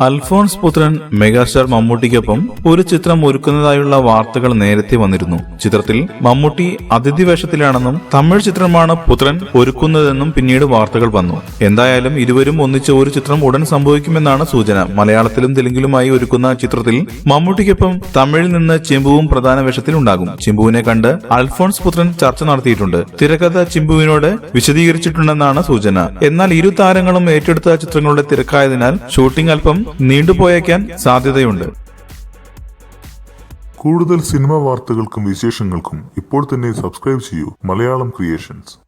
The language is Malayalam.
അൽഫോൺസ് പുത്രൻ മെഗാസ്റ്റാർ മമ്മൂട്ടിക്കൊപ്പം ഒരു ചിത്രം ഒരുക്കുന്നതായുള്ള വാർത്തകൾ നേരത്തെ വന്നിരുന്നു. ചിത്രത്തിൽ മമ്മൂട്ടി അതിഥി വേഷത്തിലാണെന്നും തമിഴ് ചിത്രമാണ് പുത്രൻ ഒരുക്കുന്നതെന്നും പിന്നീട് വാർത്തകൾ വന്നു. എന്തായാലും ഇരുവരും ഒന്നിച്ച് ഒരു ചിത്രം ഉടൻ സംഭവിക്കുമെന്നാണ് സൂചന. മലയാളത്തിലും തെലുങ്കിലുമായി ഒരുക്കുന്ന ചിത്രത്തിൽ മമ്മൂട്ടിക്കൊപ്പം തമിഴിൽ നിന്ന് ചിമ്പുവും പ്രധാന വേഷത്തിലുണ്ടാകും. ചിമ്പുവിനെ കണ്ട് അൽഫോൺസ് പുത്രൻ ചർച്ച നടത്തിയിട്ടുണ്ട്. തിരക്കഥ ചിമ്പുവിനോട് വിശദീകരിച്ചിട്ടുണ്ടെന്നാണ് സൂചന. എന്നാൽ ഇരു താരങ്ങളും ഏറ്റെടുത്ത ചിത്രങ്ങളുടെ തിരക്കായതിനാൽ ഷൂട്ടിംഗ് അല്പം നീണ്ടുപോയേക്കാൻ സാധ്യതയുണ്ട്. കൂടുതൽ സിനിമാ വാർത്തകൾക്കും വിശേഷങ്ങൾക്കും ഇപ്പോൾ തന്നെ സബ്സ്ക്രൈബ് ചെയ്യൂ മലയാളം ക്രിയേഷൻസ്.